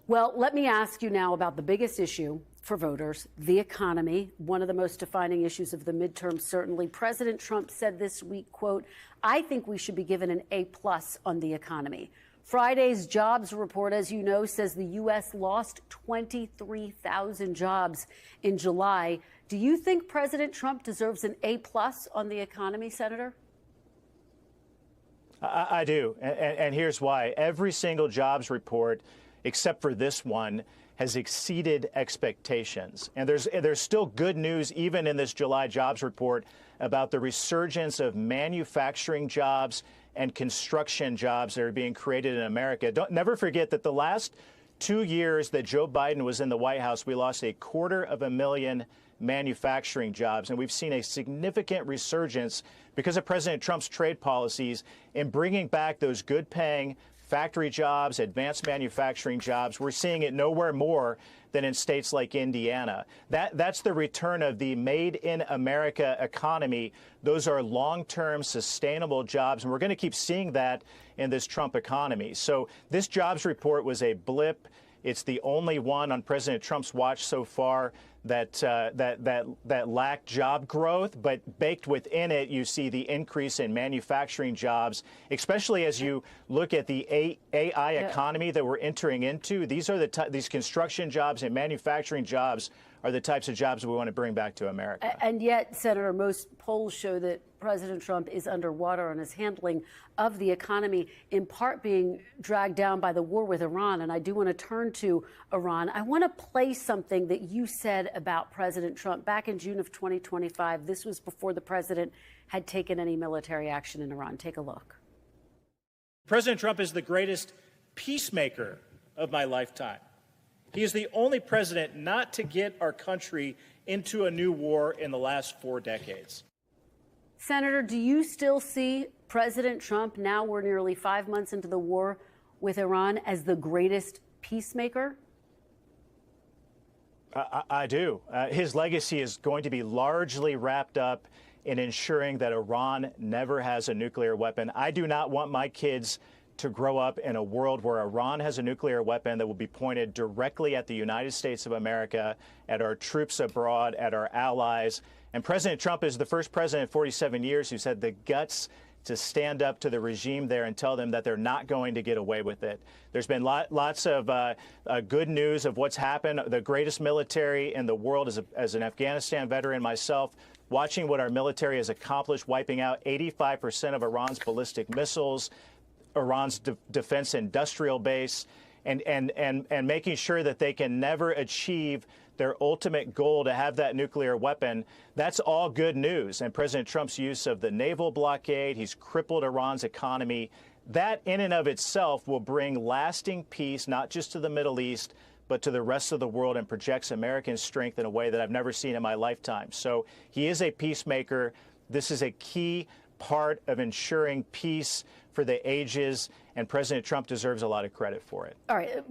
Well, let me ask you now about the biggest issue for voters, the economy, one of the most defining issues of the midterm, certainly. President Trump said this week, quote, "I think we should be given an A+ on the economy." Friday's jobs report, as you know, says the U.S. lost 23,000 jobs in July. Do you think President Trump deserves an A+ on the economy, Senator? I do, and here's why. Every single jobs report, except for this one, has exceeded expectations. And there's still good news, even in this July jobs report, about the resurgence of manufacturing jobs and construction jobs that are being created in America. Never forget that the last 2 years that Joe Biden was in the White House, we lost 250,000 manufacturing jobs, and we've seen a significant resurgence because of President Trump's trade policies in bringing back those good-paying factory jobs, advanced manufacturing jobs. We're seeing it nowhere more than in states like Indiana. That's the return of the Made in America economy. Those are long-term sustainable jobs, and we're going to keep seeing that in this Trump economy. So this jobs report was a blip. It's the only one on President Trump's watch so far that lacked job growth, but baked within it, you see the increase in manufacturing jobs, especially as you look at the AI economy that we're entering into. These are these construction jobs and manufacturing jobs are the types of jobs we want to bring back to America. And yet, Senator, most polls show that President Trump is underwater on his handling of the economy, in part being dragged down by the war with Iran. And I do want to turn to Iran. I want to play something that you said about President Trump back in June of 2025. This was before the president had taken any military action in Iran. Take a look. President Trump is the greatest peacemaker of my lifetime. He is the only president not to get our country into a new war in the last 4 decades. Senator, do you still see President Trump, now we're nearly 5 months into the war with Iran, as the greatest peacemaker? I do. His legacy is going to be largely wrapped up in ensuring that Iran never has a nuclear weapon. I do not want my kids to grow up in a world where Iran has a nuclear weapon that will be pointed directly at the United States of America, at our troops abroad, at our allies. And President Trump is the first president in 47 years who's had the guts to stand up to the regime there and tell them that they're not going to get away with it. There's been lots of good news of what's happened. The greatest military in the world, as an Afghanistan veteran myself, watching what our military has accomplished, wiping out 85% of Iran's ballistic missiles, Iran's defense industrial base, and making sure that they can never achieve their ultimate goal to have that nuclear weapon. That's all good news. And President Trump's use of the naval blockade, he's crippled Iran's economy. That in and of itself will bring lasting peace, not just to the Middle East, but to the rest of the world, and projects American strength in a way that I've never seen in my lifetime. So he is a peacemaker. This is a key part of ensuring peace for the ages, and President Trump deserves a lot of credit for it. All right.